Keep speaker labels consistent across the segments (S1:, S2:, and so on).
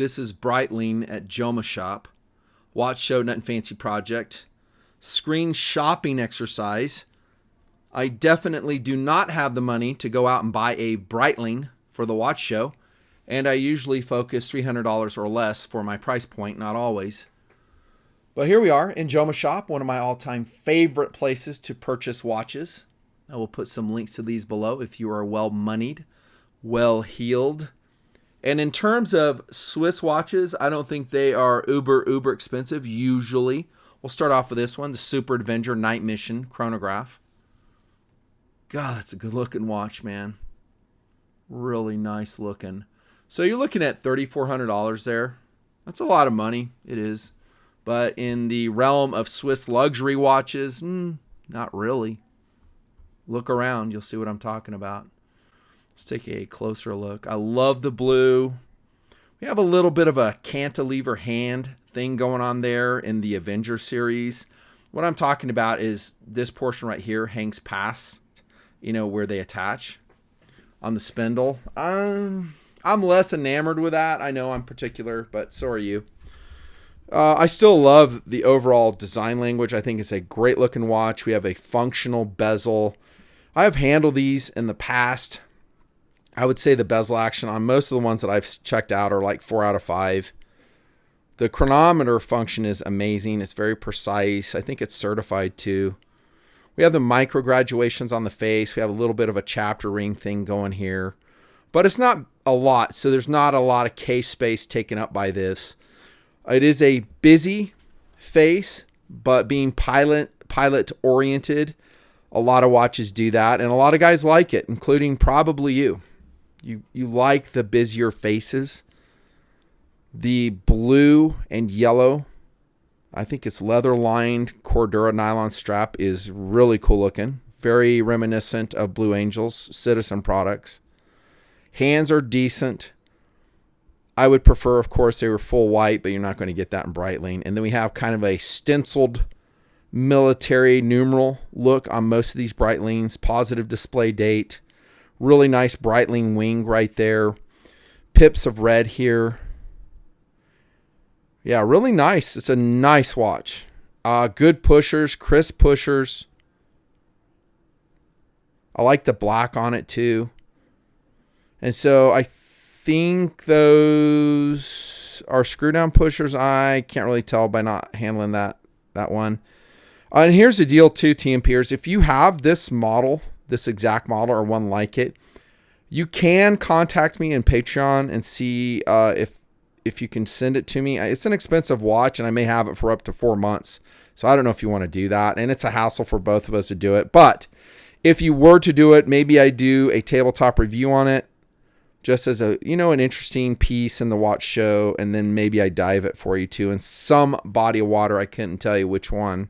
S1: This is Breitling at Joma Shop. Watch Show Nothing Fancy Project. Screen shopping exercise. I definitely do not have the money to go out and buy a Breitling for the watch show. And I usually focus $300 or less for my price point, not always. But here we are in Joma Shop, one of my all-time favorite places to purchase watches. I will put some links to these below if you are well-moneyed, well-heeled. And in terms of Swiss watches, I don't think they are uber expensive, usually. We'll start off with this one, the Super Adventure Night Mission chronograph. God, that's a good-looking watch, man. Really nice looking. So you're looking at $3,400 there. That's a lot of money. It is. But in the realm of Swiss luxury watches, not really. Look around. You'll see what I'm talking about. Let's take a closer look. I love the blue. We have a little bit of a cantilever hand thing going on there in the Avenger series. What I'm talking about is this portion right here hangs past, where they attach on the spindle. I'm less enamored with that. I know I'm particular, but so are you. I still love the overall design language. I think it's a great looking watch. We have a functional bezel. I have handled these in the past. I would say the bezel action on most of the ones that I've checked out are like 4 out of 5. The chronometer function is amazing. It's very precise. I think it's certified too. We have the micro graduations on the face. We have a little bit of a chapter ring thing going here, but it's not a lot. So there's not a lot of case space taken up by this. It is a busy face, but being pilot oriented, a lot of watches do that. And a lot of guys like it, including probably you. You like the busier faces. The blue and yellow, I think it's leather lined Cordura nylon strap, is really cool looking. Very reminiscent of Blue Angel's Citizen products. Hands are decent. I would prefer, of course, they were full white, but you're not going to get that in Breitling. And then we have kind of a stenciled military numeral look on most of these Breitlings. Positive display date. Really nice Breitling wing right there. Pips of red here. Yeah, really nice. It's a nice watch. Good pushers, crisp pushers. I like the black on it too. And so I think those are screw down pushers. I can't really tell by not handling that one. And here's the deal too, TMPers. If you have this model, this exact model or one like it, you can contact me in Patreon and see if you can send it to me. It's an expensive watch and I may have it for up to 4 months. So I don't know if you want to do that. And it's a hassle for both of us to do it. But if you were to do it, maybe I do a tabletop review on it just as an interesting piece in the watch show. And then maybe I dive it for you too in some body of water. I couldn't tell you which one.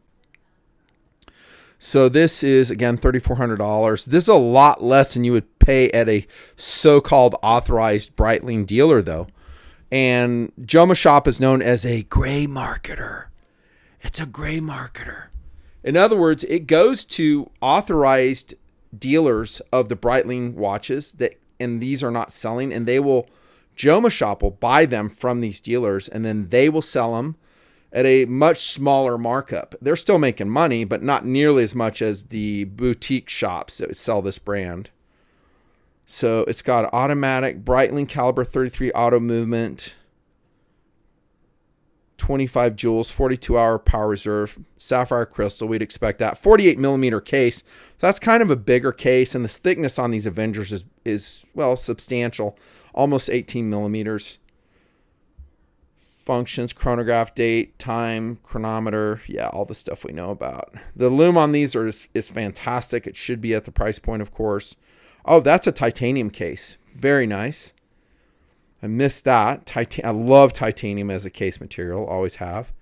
S1: So this is, again, $3,400. This is a lot less than you would pay at a so-called authorized Breitling dealer, though. And Joma Shop is known as a gray marketer. It's a gray marketer. In other words, it goes to authorized dealers of the Breitling watches and these are not selling, and Joma Shop will buy them from these dealers, and then they will sell them at a much smaller markup. They're still making money, but not nearly as much as the boutique shops that sell this brand. So it's got automatic Breitling caliber 33 auto movement, 25 joules, 42-hour power reserve, sapphire crystal. We'd expect that. 48 millimeter case. So that's kind of a bigger case, and the thickness on these Avengers is substantial, almost 18 millimeters. Functions, chronograph, date, time, chronometer. Yeah, all the stuff we know about. The lume on these is fantastic. It should be at the price point, of course. Oh, that's a titanium case. Very nice. I missed that. I love titanium as a case material. Always have.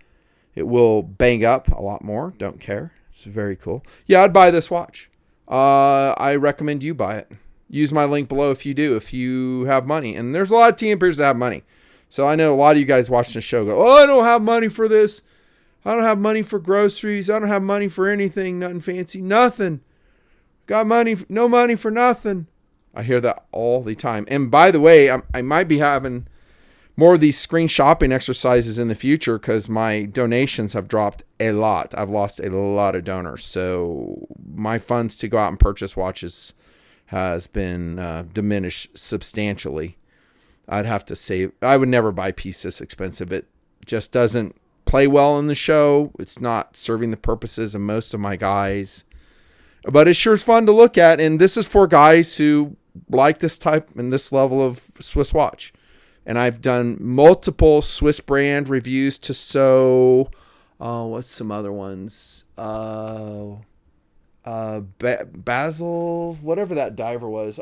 S1: It will bang up a lot more. Don't care. It's very cool. Yeah, I'd buy this watch. I recommend you buy it. Use my link below if you do, if you have money. And there's a lot of TMPers that have money. So I know a lot of you guys watching the show go, I don't have money for this. I don't have money for groceries. I don't have money for anything. Nothing fancy. Nothing. Got money. No money for nothing. I hear that all the time. And by the way, I might be having more of these screen shopping exercises in the future because my donations have dropped a lot. I've lost a lot of donors. So my funds to go out and purchase watches has been diminished substantially. I'd have to save. I would never buy a piece this expensive. It just doesn't play well in the show. It's not serving the purposes of most of my guys. But it sure is fun to look at. And this is for guys who like this type and this level of Swiss watch. And I've done multiple Swiss brand reviews to sew. What's some other ones? Basil, whatever that diver was.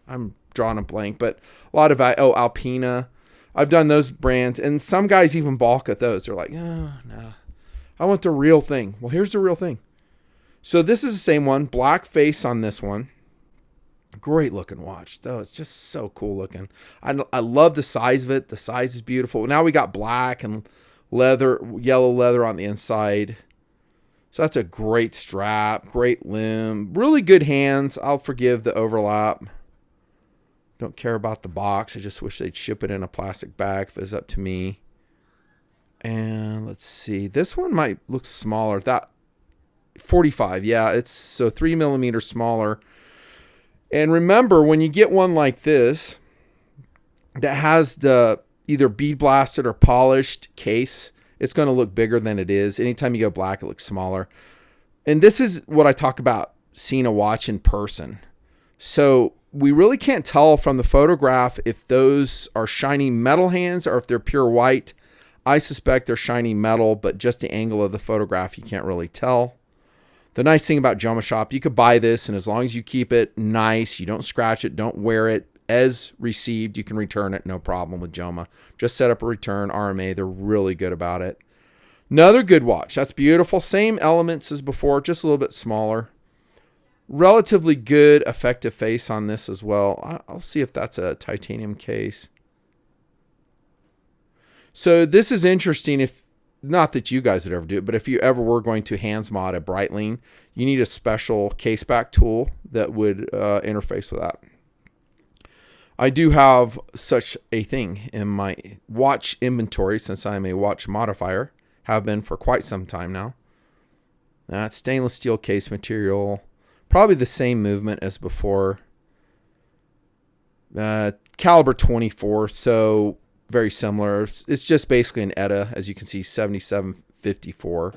S1: I'm drawing a blank, but a lot of Alpina. I've done those brands, and some guys even balk at those. They're like, oh, no, I want the real thing. Well, here's the real thing. So this is the same one, black face on this one. Great looking watch, though. It's just so cool looking. I love the size of it. The size is beautiful. Now we got black and leather, yellow leather on the inside. So that's a great strap, great limb, really good hands. I'll forgive the overlap. Don't care about the box. I just wish they'd ship it in a plastic bag if it was up to me. And let's see. This one might look smaller. That 45. Yeah, it's so 3 millimeters smaller. And remember, when you get one like this that has the either bead blasted or polished case, it's going to look bigger than it is. Anytime you go black, it looks smaller. And this is what I talk about seeing a watch in person. So we really can't tell from the photograph if those are shiny metal hands or if they're pure white. I suspect they're shiny metal, but just the angle of the photograph, you can't really tell. The nice thing about Joma Shop, you could buy this, and as long as you keep it nice, you don't scratch it, don't wear it as received, you can return it, no problem with Joma. Just set up a return, RMA, they're really good about it. Another good watch, that's beautiful. Same elements as before, just a little bit smaller. Relatively good effective face on this as well. I'll see if that's a titanium case. So this is interesting. If not that you guys would ever do it, but if you ever were going to hands mod a Breitling, you need a special case back tool that would interface with that. I do have such a thing in my watch inventory since I'm a watch modifier. Have been for quite some time now. That's stainless steel case material. Probably the same movement as before. Caliber 24, so very similar. It's just basically an ETA, as you can see, 7754.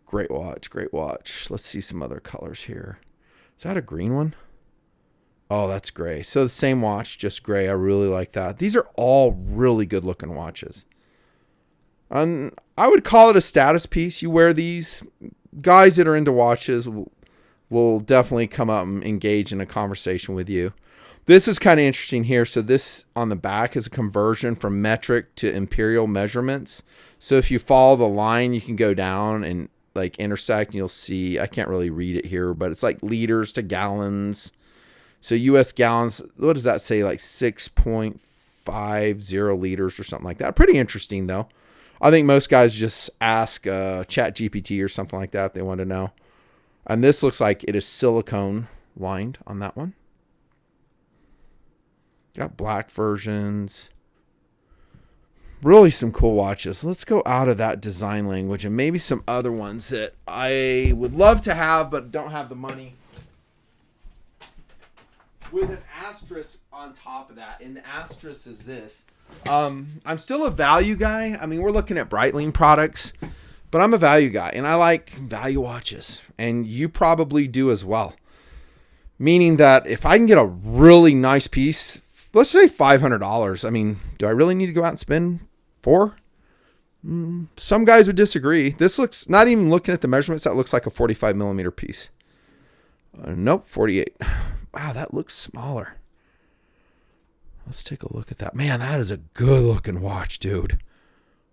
S1: Great watch, great watch. Let's see some other colors here. Is that a green one? Oh, that's gray. So the same watch, just gray. I really like that. These are all really good looking watches. I would call it a status piece. You wear these. Guys that are into watches will definitely come up and engage in a conversation with you. This is kind of interesting here. So this on the back is a conversion from metric to imperial measurements. So if you follow the line, you can go down and like intersect and you'll see, I can't really read it here, but it's like liters to gallons. So US gallons, what does that say? Like 6.50 liters or something like that. Pretty interesting though. I think most guys just ask Chat GPT or something like that if they want to know. And this looks like it is silicone lined on that one. Got black versions. Really some cool watches. Let's go out of that design language and maybe some other ones that I would love to have but don't have the money. With an asterisk on top of that. And the asterisk is this. I'm still a value guy. I mean, we're looking at Breitling products, but I'm a value guy and I like value watches, and you probably do as well. Meaning that if I can get a really nice piece, let's say $500. I mean, do I really need to go out and spend $400? Some guys would disagree. This looks, not even looking at the measurements, that looks like a 45 millimeter piece. Nope, 48. Wow, that looks smaller. Let's take a look at that. Man, that is a good looking watch, dude.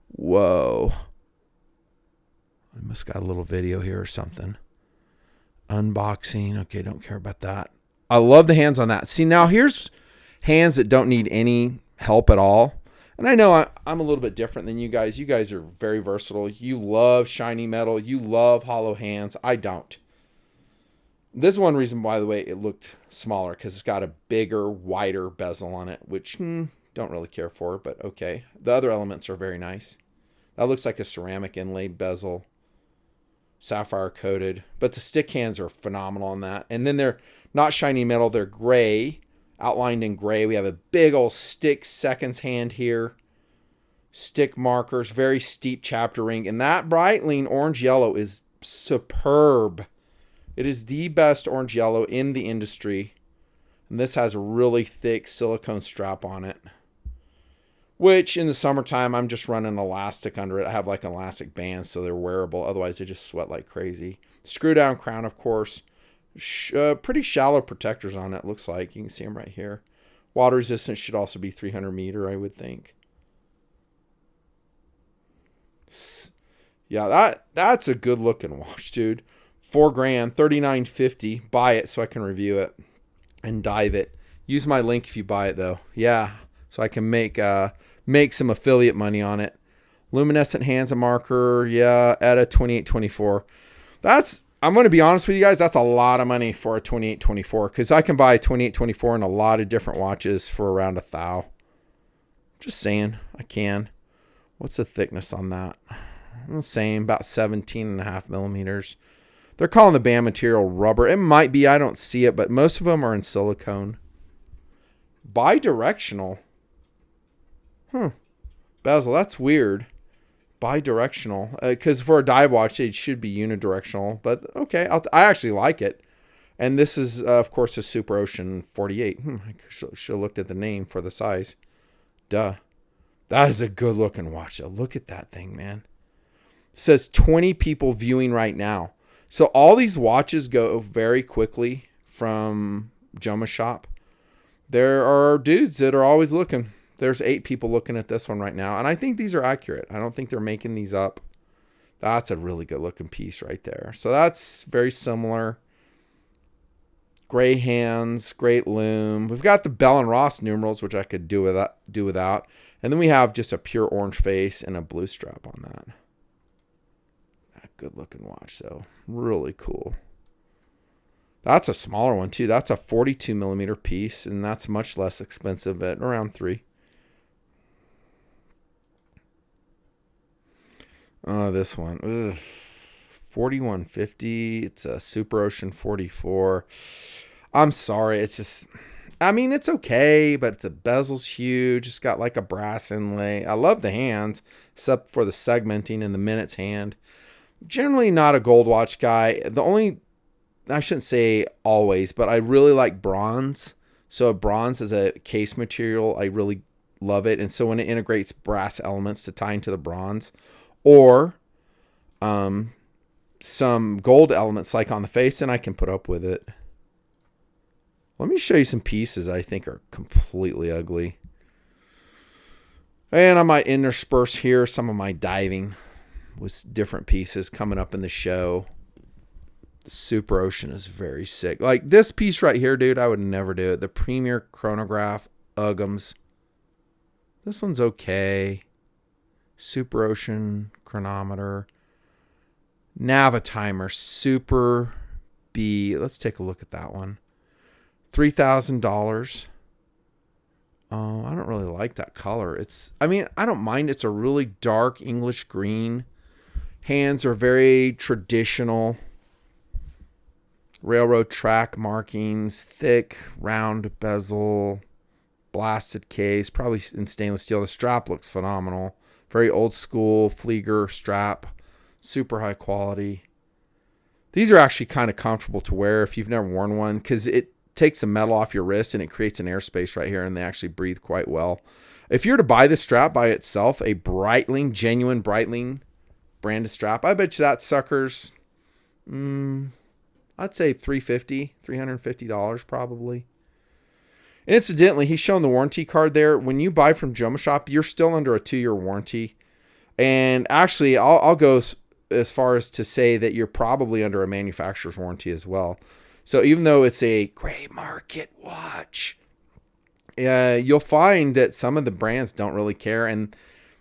S1: Whoa. I must got a little video here or something. Unboxing. Okay, don't care about that. I love the hands on that. See, now here's hands that don't need any help at all. And I know I'm a little bit different than you guys. You guys are very versatile. You love shiny metal. You love hollow hands. I don't. This is one reason, by the way, it looked smaller, because it's got a bigger, wider bezel on it, which don't Don't really care for it, but okay. The other elements are very nice. That looks like a ceramic inlay bezel. Sapphire coated. But the stick hands are phenomenal on that. And then they're not shiny metal. They're gray. Outlined in gray. We have a big old stick seconds hand here. Stick markers. Very steep chapter ring. And that Breitling orange yellow is superb. It is the best orange yellow in the industry. And this has a really thick silicone strap on it. Which in the summertime, I'm just running elastic under it. I have like an elastic band so they're wearable. Otherwise, they just sweat like crazy. Screw down crown, of course. Pretty shallow protectors on it, looks like. You can see them right here. Water resistance should also be 300 meter, I would think. Yeah, that's a good looking watch, dude. $4,000, $39.50. Buy it so I can review it and dive it. Use my link if you buy it though. Yeah, so I can make some affiliate money on it. Luminescent hands and marker. Yeah, at a 2824. I'm going to be honest with you guys. That's a lot of money for a 2824 because I can buy a 2824 in a lot of different watches for around $1,000. Just saying, I can. What's the thickness on that? I'm saying about 17.5 millimeters. They're calling the band material rubber. It might be. I don't see it, but most of them are in silicone. Bidirectional. Bezel. That's weird. Bidirectional. Because for a dive watch, it should be unidirectional. But okay, I actually like it. And this is, of course, a Super Ocean 48. I should have looked at the name for the size. Duh. That is a good looking watch. Look at that thing, man. It says 20 people viewing right now. So all these watches go very quickly from Joma Shop. There are dudes that are always looking. There's 8 people looking at this one right now. And I think these are accurate. I don't think they're making these up. That's a really good looking piece right there. So that's very similar. Gray hands, great loom. We've got the Bell & Ross numerals, which I could do without. And then we have just a pure orange face and a blue strap on that. Good looking watch though. Really cool. That's a smaller one too. That's a 42 millimeter piece, and that's much less expensive at around $3,000. This one. Ugh. $41.50. It's a Super Ocean 44. I'm sorry. It's just, I mean, it's okay, but the bezel's huge. It's got like a brass inlay. I love the hands, except for the segmenting and the minutes hand. Generally not a gold watch guy. I shouldn't say always, but I really like bronze. So bronze is a case material. I really love it. And so when it integrates brass elements to tie into the bronze, or some gold elements like on the face, and I can put up with it. Let me show you some pieces that I think are completely ugly. And I might intersperse here some of my diving with different pieces coming up in the show. The Super Ocean is very sick. Like this piece right here, dude, I would never do it. The Premier Chronograph Uggams. This one's okay. Super Ocean chronometer. Navitimer Super B. Let's take a look at that one. $3,000. I don't really like that color. I don't mind. It's a really dark English green. Hands are very traditional. Railroad track markings, thick, round bezel, blasted case, probably in stainless steel. The strap looks phenomenal. Very old school Flieger strap, super high quality. These are actually kind of comfortable to wear if you've never worn one, because it takes the metal off your wrist and it creates an airspace right here, and they actually breathe quite well. If you were to buy this strap by itself, a Breitling, genuine Breitling branded strap, I bet you that sucker's, I'd say $350 probably. And incidentally, he's showing the warranty card there. When you buy from Joma Shop, you're still under a 2-year warranty. And actually, I'll go as far as to say that you're probably under a manufacturer's warranty as well. So even though it's a gray market watch, you'll find that some of the brands don't really care. And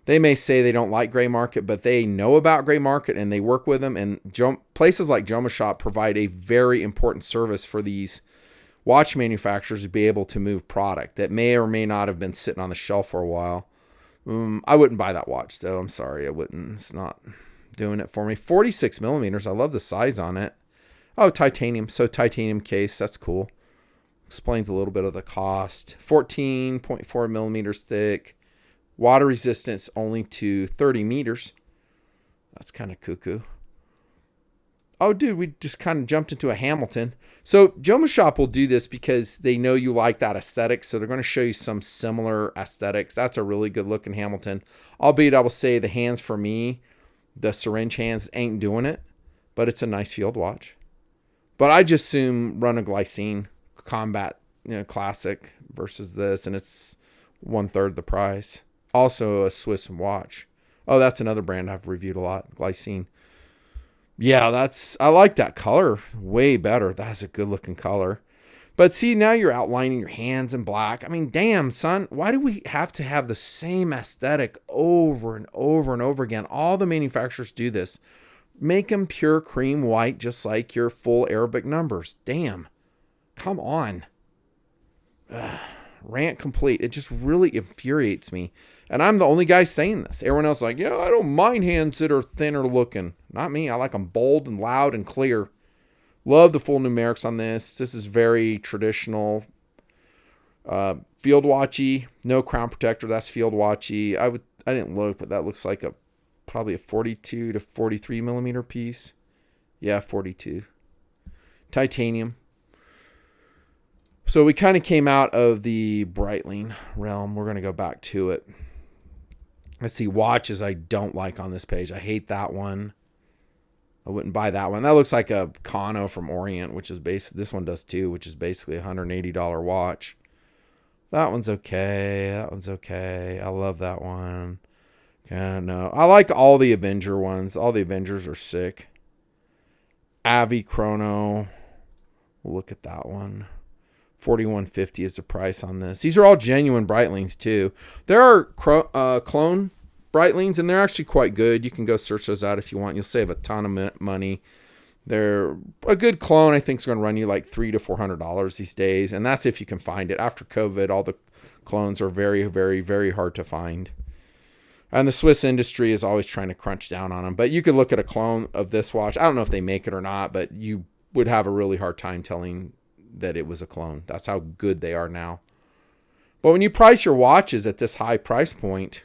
S1: they may say they don't like gray market, but they know about gray market and they work with them. And places like Joma Shop provide a very important service for these watch manufacturers to be able to move product that may or may not have been sitting on the shelf for a while. I wouldn't buy that watch though. I'm sorry, I wouldn't. It's not doing it for me. 46 millimeters. I love the size on it. Oh, titanium. So titanium case. That's cool. Explains a little bit of the cost. 14.4 millimeters thick. Water resistance only to 30 meters. That's kind of cuckoo. Oh, dude, we just kind of jumped into a Hamilton. So Joma Shop will do this because they know you like that aesthetic. So they're going to show you some similar aesthetics. That's a really good looking Hamilton. Albeit I will say the hands for me, the syringe hands ain't doing it. But it's a nice field watch. But I just assume run a glycine combat, classic versus this. And it's 1/3 the price. Also a Swiss watch. Oh, that's another brand I've reviewed a lot. Glycine. Yeah, I like that color way better. That's a good looking color. But see, now you're outlining your hands in black. I mean, damn, son, why do we have to have the same aesthetic over and over and over again? All the manufacturers do this. Make them pure cream white, just like your full Arabic numbers. Damn. Come on. Rant complete. It just really infuriates me. And I'm the only guy saying this. Everyone else is like, yeah, I don't mind hands that are thinner looking. Not me. I like them bold and loud and clear. Love the full numerics on this. This is very traditional. Field watchy. No crown protector. That's field watchy. I didn't look, but that looks like probably a 42 to 43 millimeter piece. Yeah, 42. Titanium. So we kind of came out of the Breitling realm. We're going to go back to it. Let's see, watches I don't like on this page. I hate that one. I wouldn't buy that one. That looks like a Kano from Orient, which is this one does too, which is basically a $180 watch. That one's okay. That one's okay. I love that one. Yeah, no. I like all the Avenger ones. All the Avengers are sick. Avi Chrono. We'll look at that one. $41.50 is the price on this. These are all genuine Breitlings too. There are clone Breitlings, and they're actually quite good. You can go search those out if you want. You'll save a ton of money. They're a good clone. I think is going to run you like $300 to $400 these days, and that's if you can find it. After COVID, all the clones are very, very, very hard to find. And the Swiss industry is always trying to crunch down on them. But you could look at a clone of this watch. I don't know if they make it or not, but you would have a really hard time telling that it was a clone. That's how good they are now. But when you price your watches at this high price point,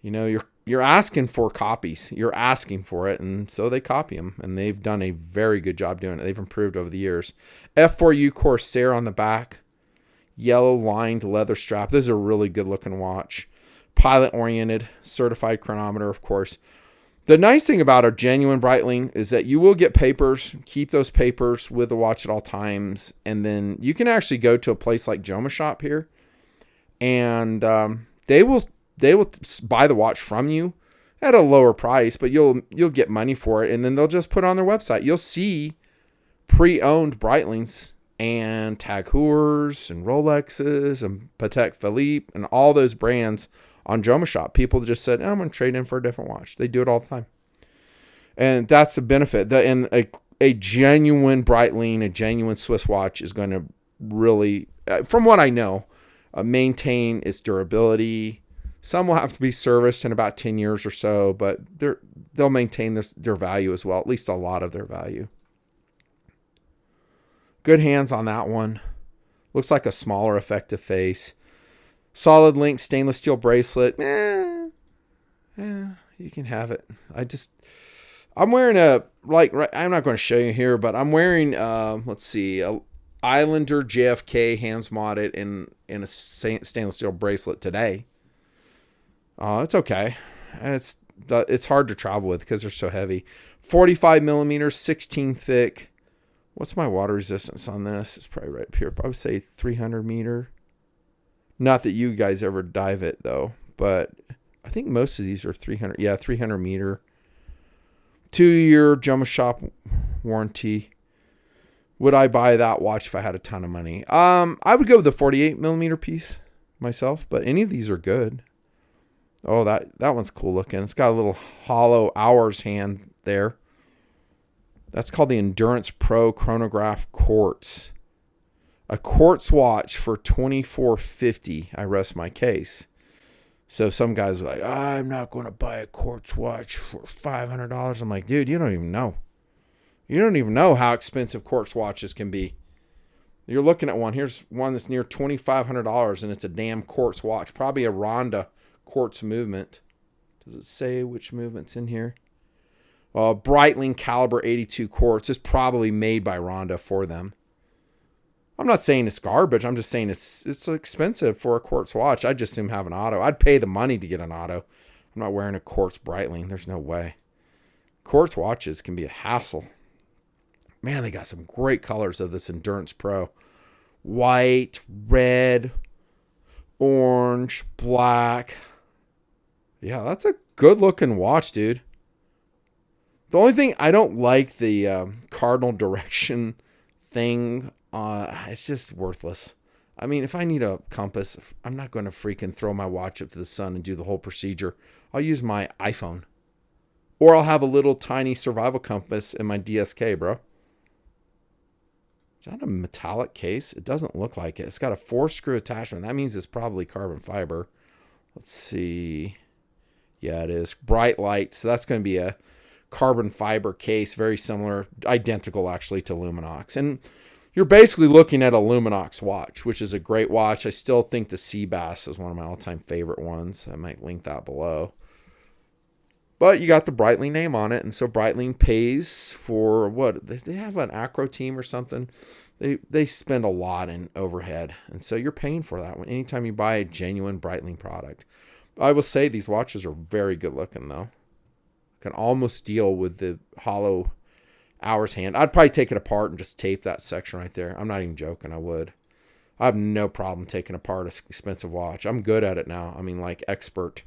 S1: you're asking for copies. You're asking for it, and so they copy them. And they've done a very good job doing it. They've improved over the years. F4U Corsair on the back. Yellow lined leather strap. This is a really good looking watch. Pilot oriented, certified chronometer, of course. The nice thing about a genuine Breitling is that you will get papers, keep those papers with the watch at all times, and then you can actually go to a place like Joma Shop here, and they will buy the watch from you at a lower price, but you'll get money for it, and then they'll just put it on their website. You'll see pre-owned Breitlings and TAG Heuers and Rolexes and Patek Philippe and all those brands on Joma Shop. People just said, I'm going to trade in for a different watch. They do it all the time. And that's the benefit. And a genuine Breitling, a genuine Swiss watch is going to really, from what I know, maintain its durability. Some will have to be serviced in about 10 years or so, but they'll maintain their value as well, at least a lot of their value. Good hands on that one. Looks like a smaller effective face. Solid link stainless steel bracelet. You can have it. I'm wearing I'm not going to show you here, but I'm wearing, let's see, a Islander JFK hands modded in a stainless steel bracelet today. It's okay. It's hard to travel with because they're so heavy. 45 millimeters, 16 thick. What's my water resistance on this? It's probably right up here. I would say 300 meter. Not that you guys ever dive it though, but I think most of these are 300. Yeah, 300 meter. 2-year Joma Shop warranty. Would I buy that watch if I had a ton of money? I would go with the 48 millimeter piece myself, but any of these are good. Oh, that one's cool looking. It's got a little hollow hours hand there. That's called the Endurance Pro Chronograph Quartz. A quartz watch for $24.50. I rest my case. So some guys are like, I'm not going to buy a quartz watch for $500. I'm like, dude, you don't even know. You don't even know how expensive quartz watches can be. You're looking at one. Here's one that's near $2,500, and it's a damn quartz watch. Probably a Ronda quartz movement. Does it say which movement's in here? Breitling caliber 82 quartz is probably made by Ronda for them. I'm not saying it's garbage. I'm just saying it's expensive for a quartz watch. I'd just assume have an auto. I'd pay the money to get an auto. I'm not wearing a quartz Breitling. There's no way. Quartz watches can be a hassle. Man, they got some great colors of this Endurance Pro. White, red, orange, black. Yeah, that's a good looking watch, dude. The only thing I don't like the cardinal direction thing. It's just worthless. I mean, if I need a compass, I'm not going to freaking throw my watch up to the sun and do the whole procedure. I'll use my iPhone. Or I'll have a little tiny survival compass in my DSK, bro. Is that a metallic case? It doesn't look like it. It's got a 4-screw attachment. That means it's probably carbon fiber. Let's see. Yeah, it is. Bright light. So that's going to be a carbon fiber case. Very similar. Identical, actually, to Luminox. And you're basically looking at a Luminox watch, which is a great watch. I still think the Seabass is one of my all-time favorite ones. I might link that below. But you got the Breitling name on it, and so Breitling pays for what? They have an acro team or something. They spend a lot in overhead, and so you're paying for that one anytime you buy a genuine Breitling product. I will say these watches are very good looking, though. Can almost deal with the hollow hours hand. I'd probably take it apart and just tape that section right there. I'm not even joking. I would. I have no problem taking apart an expensive watch. I'm good at it now. I mean, like expert.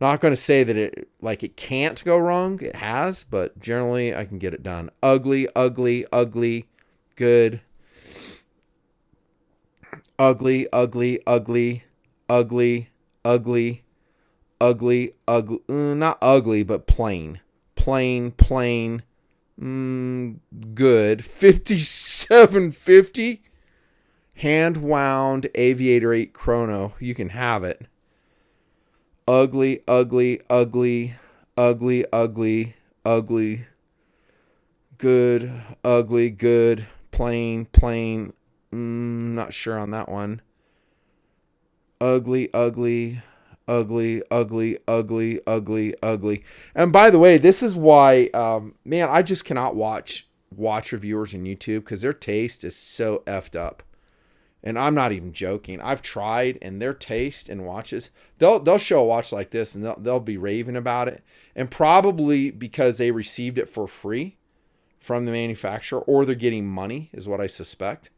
S1: Not going to say that it can't go wrong. It has, but generally I can get it done. Ugly, ugly, ugly, good. Ugly, ugly, ugly, ugly, ugly, ugly, ugly. Not ugly, but plain. Plain, plain. Good. 5750. Hand wound Aviator 8 Chrono. You can have it. Ugly, ugly, ugly, ugly, ugly, ugly, good, ugly, good, plain, plain. Not sure on that one. Ugly, ugly, ugly, ugly, ugly, ugly, ugly. And by the way, this is why, man, I just cannot watch reviewers on YouTube because their taste is so effed up. And I'm not even joking. I've tried, and their taste in watches, they'll show a watch like this, and they'll be raving about it. And probably because they received it for free from the manufacturer, or they're getting money, is what I suspect.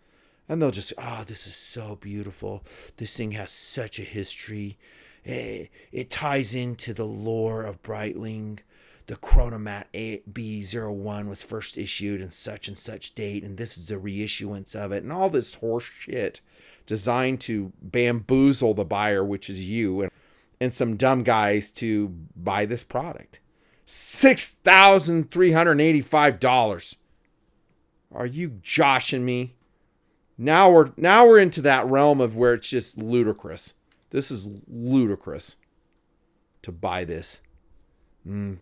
S1: And they'll just, this is so beautiful. This thing has such a history. It ties into the lore of Breitling. The Chronomat B01 was first issued in such and such date, and this is the reissuance of it, and all this horse shit designed to bamboozle the buyer, which is you, and some dumb guys to buy this product. $6,385. Are you joshing me? Now we're into that realm of where it's just ludicrous. This is ludicrous to buy this.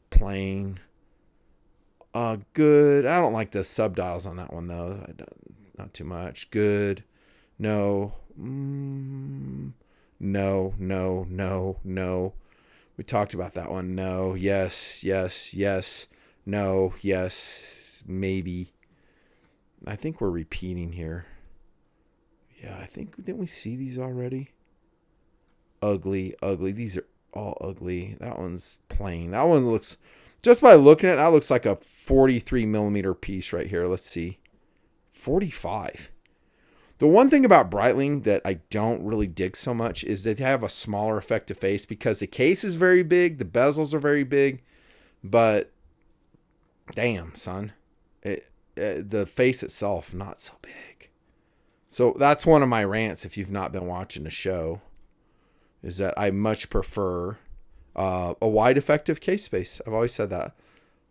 S1: Plain. Good. I don't like the subdials on that one, though. Not too much. Good. No. No. We talked about that one. No. Yes. Yes. Yes. No. Yes. Maybe. I think we're repeating here. Yeah, I think, didn't we see these already? Ugly. Ugly. These are all ugly. That one's plain. That one looks, just by looking at it, that looks like a 43 millimeter piece right here. Let's see. 45. The one thing about Breitling that I don't really dig so much is that they have a smaller effective face because the case is very big. The bezels are very big. But damn, son. The face itself, not so big. So that's one of my rants if you've not been watching the show. Is that I much prefer a wide effective case space. I've always said that.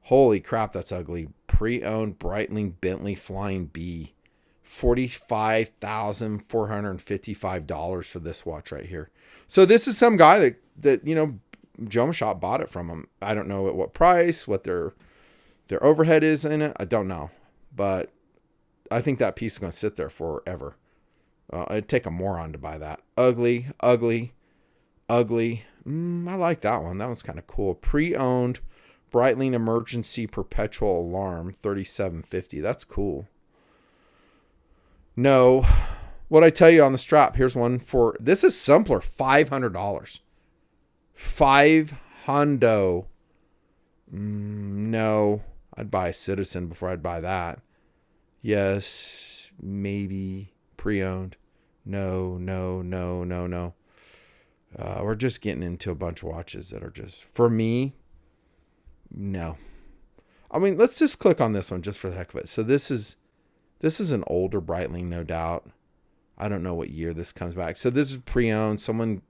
S1: Holy crap, that's ugly. Pre-owned Breitling Bentley Flying B. $45,455 for this watch right here. So this is some guy that Joma Shop bought it from him. I don't know at what price, what their overhead is in it. I don't know, but I think that piece is going to sit there forever. It'd take a moron to buy that. Ugly. I like that one. That one's kind of cool. Pre-owned Breitling emergency perpetual alarm, $37.50. That's cool. No, what I tell you on the strap, here's one for, this is simpler, $500. $500. No, I'd buy a Citizen before I'd buy that. Yes, maybe pre-owned. No. We're just getting into a bunch of watches that are just, for me, no. I mean, let's just click on this one just for the heck of it. So this is an older Breitling, no doubt. I don't know what year this comes back. So this is pre-owned. Someone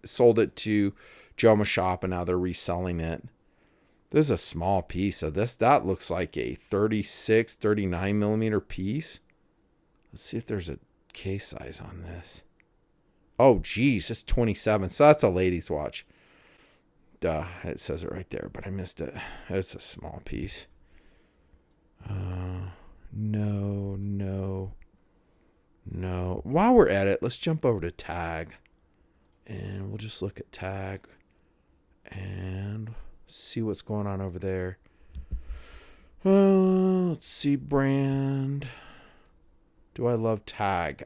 S1: sold it to Joma Shop, and now they're reselling it. This is a small piece of this. That looks like a 36, 39 millimeter piece. Let's see if there's a case size on this. Oh, geez, it's 27. So that's a lady's watch. Duh, it says it right there, but I missed it. It's a small piece. No. While we're at it, let's jump over to TAG. And we'll just look at TAG and see what's going on over there. Let's see, brand. Do I love TAG?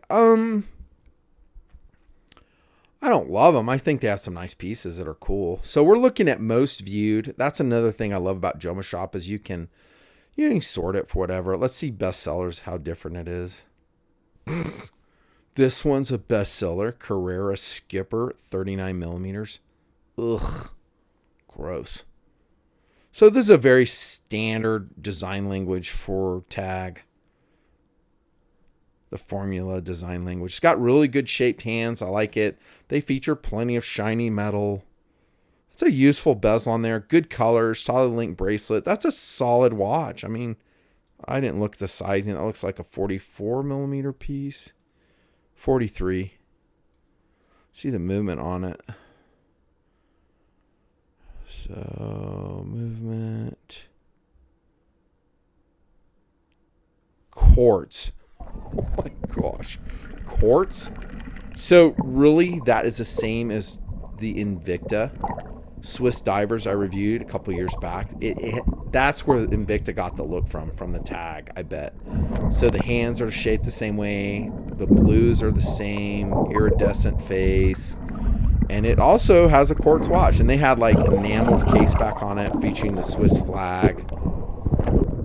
S1: I don't love them. I think they have some nice pieces that are cool. So we're looking at most viewed. That's another thing I love about Joma Shop is you can sort it for whatever. Let's see bestsellers, how different it is. This one's a bestseller. Carrera Skipper, 39 millimeters. Ugh. Gross. So this is a very standard design language for TAG. The formula design language. It's got really good shaped hands. I like it. They feature plenty of shiny metal. It's a useful bezel on there. Good colors. Solid link bracelet. That's a solid watch. I mean, I didn't look at the sizing. That looks like a 44 millimeter piece. 43. See the movement on it. So, movement. Quartz. Oh my gosh. Quartz? So really that is the same as the Invicta Swiss divers I reviewed a couple years back. That's where Invicta got the look from the TAG, I bet. So the hands are shaped the same way. The blues are the same. Iridescent face. And it also has a quartz watch. And they had like enameled case back on it featuring the Swiss flag.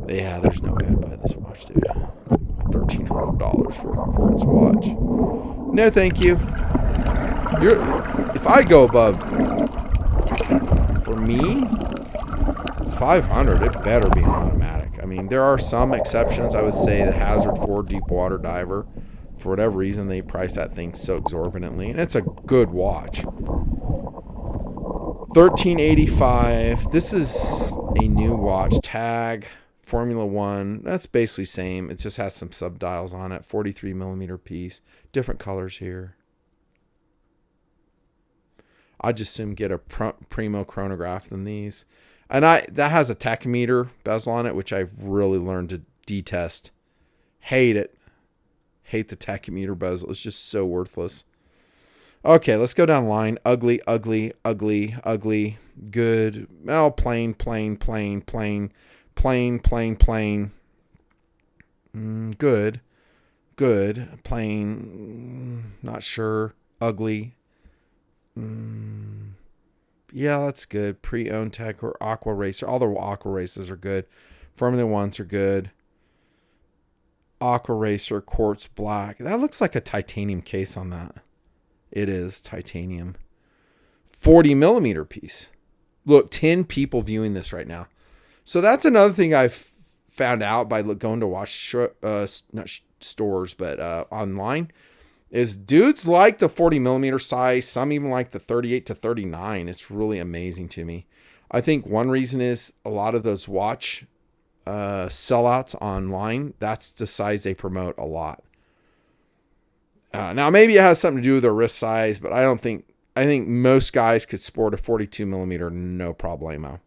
S1: Yeah, there's no way I'd buy this watch, dude. $1,300 for a quartz watch. No, thank you. If I go above, for me, 500, it better be an automatic. I mean, there are some exceptions. I would say the Hazard 4 deep water diver, for whatever reason, they price that thing so exorbitantly, and it's a good watch. $1,385. This is a new watch. TAG Formula 1. That's basically same. It just has some subdials on it. 43 millimeter piece. Different colors here. I'd just assume get a primo chronograph than these. And that has a tachometer bezel on it, which I've really learned to detest. Hate it. Hate the tachometer bezel. It's just so worthless. Okay, let's go down the line. Ugly. Good. Oh, plain. Good. Plain. Not sure. Ugly. Yeah, that's good. Pre-owned Tech or Aqua Racer. All the Aqua Racers are good. Formula 1s are good. Aqua Racer, Quartz Black. That looks like a titanium case on that. It is titanium. 40 millimeter piece. Look, 10 people viewing this right now. So that's another thing I've found out by going to watch not stores, but online, is dudes like the 40 millimeter size. Some even like the 38 to 39. It's really amazing to me. I think one reason is a lot of those watch sellouts online. That's the size they promote a lot. Now, maybe it has something to do with their wrist size, but I think most guys could sport a 42 millimeter, no problemo.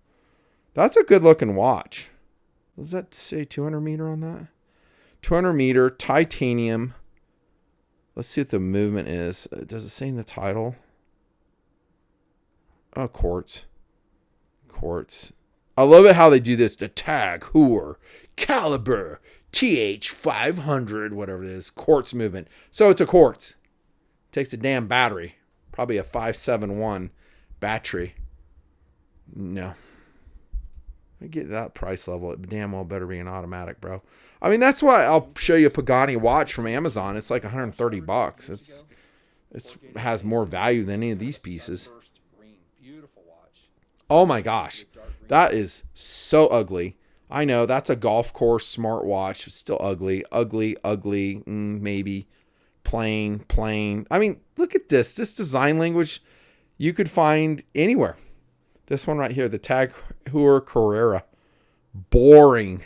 S1: That's a good looking watch. Does that say 200 meter on that? 200 meter titanium. Let's see what the movement is. Does it say in the title? Oh, quartz. Quartz. I love it how they do this. The TAG Heuer caliber TH500, whatever it is, quartz movement. So it's a quartz. Takes a damn battery. Probably a 571 battery. No. I get that price level. It damn well better be an automatic, bro. I mean, that's why I'll show you a Pagani watch from Amazon. It's like $130. It has more value than any of these pieces. Oh my gosh. That is so ugly. I know that's a golf course smartwatch. It's still ugly. Ugly, maybe. Plain. I mean, look at this. This design language you could find anywhere. This one right here, the TAG Heuer Carrera. Boring.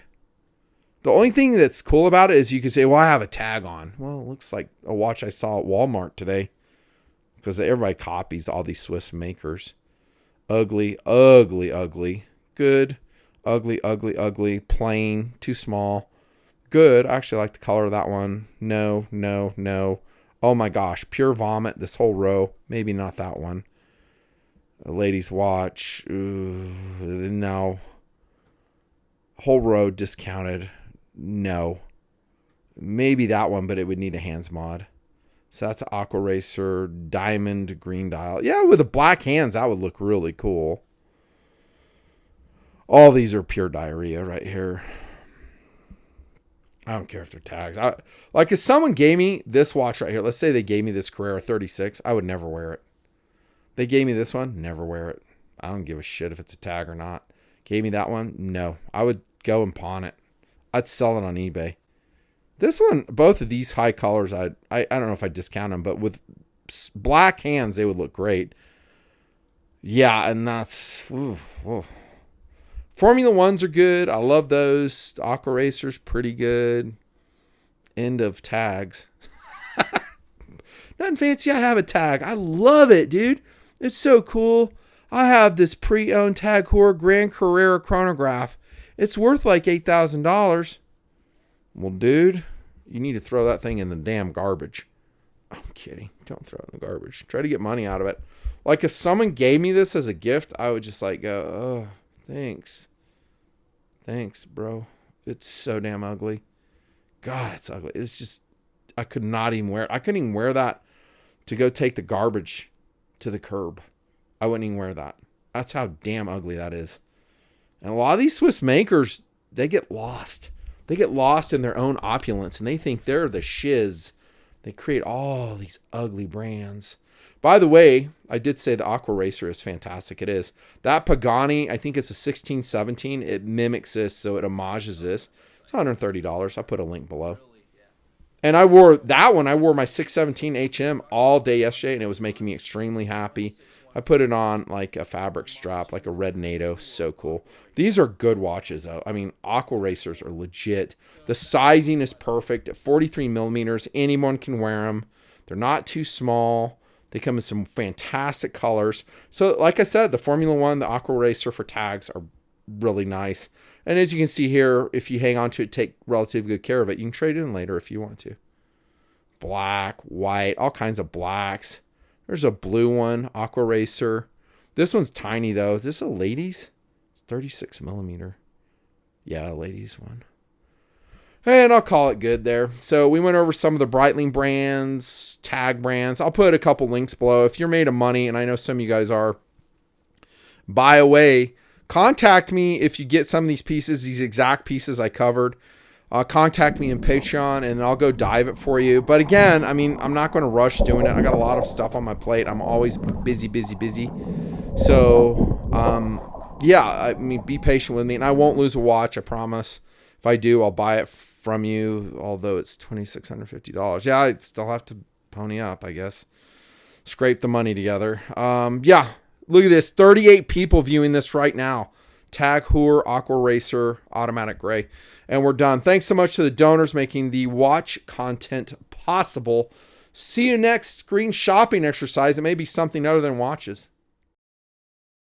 S1: The only thing that's cool about it is you can say, well, I have a tag on. Well, it looks like a watch I saw at Walmart today. Because everybody copies all these Swiss makers. Ugly. Good. Ugly. Plain. Too small. Good. I actually like the color of that one. No. Oh my gosh. Pure vomit. This whole row. Maybe not that one. A lady's watch. Ooh, no. Whole row discounted. No. Maybe that one, but it would need a hands mod. So that's an Aqua Racer diamond green dial. Yeah, with the black hands, that would look really cool. All these are pure diarrhea right here. I don't care if they're tags. Like if someone gave me this watch right here, let's say they gave me this Carrera 36, I would never wear it. They gave me this one, never wear it. I don't give a shit if it's a tag or not. Gave me that one, no. I would go and pawn it. I'd sell it on eBay. This one, both of these high colors, I don't know if I'd discount them, but with black hands, they would look great. Yeah, and that's... Ooh. Formula Ones are good. I love those. Aqua Racer's pretty good. End of tags. Nothing fancy. I have a tag. I love it, dude. It's so cool. I have this pre-owned TAG Heuer Grand Carrera chronograph. It's worth like $8,000. Well, dude, you need to throw that thing in the damn garbage. I'm kidding. Don't throw it in the garbage. Try to get money out of it. Like if someone gave me this as a gift, I would just like go, oh, thanks. Thanks, bro. It's so damn ugly. God, it's ugly. It's just, I could not even wear it. I couldn't even wear that to go take the garbage to the curb. I wouldn't even wear that. That's how damn ugly that is. And a lot of these Swiss makers, they get lost. They get lost in their own opulence, and they think they're the shiz. They create all these ugly brands. By the way, I did say the Aqua Racer is fantastic. It is. That Pagani, I think it's a 1617. It mimics this, so it homages this. It's $130. I'll put a link below. And I wore that one. I wore my 617 HM all day yesterday, and it was making me extremely happy. I put it on like a fabric strap, like a red NATO. So cool. These are good watches, though. I mean, Aqua Racers are legit. The sizing is perfect. At 43 millimeters, anyone can wear them. They're not too small. They come in some fantastic colors. So, like I said, the Formula One, the Aqua Racer for tags are really nice. And as you can see here, if you hang on to it, take relatively good care of it, you can trade it in later if you want to. Black, white, all kinds of blacks. There's a blue one, Aqua Racer. This one's tiny, though. Is this a ladies? It's 36 millimeter. Yeah, a ladies one. And I'll call it good there. So we went over some of the Breitling brands, tag brands. I'll put a couple links below. If you're made of money, and I know some of you guys are, buy away. Contact me if you get some of these pieces, these exact pieces I covered. Contact me in Patreon, and I'll go dive it for you. But again, I mean, I'm not going to rush doing it. I got a lot of stuff on my plate. I'm always busy. So, yeah, I mean, be patient with me. And I won't lose a watch, I promise. If I do, I'll buy it from you, although it's $2,650. Yeah, I still have to pony up, I guess. Scrape the money together. Yeah, look at this. 38 people viewing this right now. TAG Heuer Aqua Racer Automatic Gray. And we're done. Thanks so much to the donors making the watch content possible. See you next screen shopping exercise. It may be something other than watches.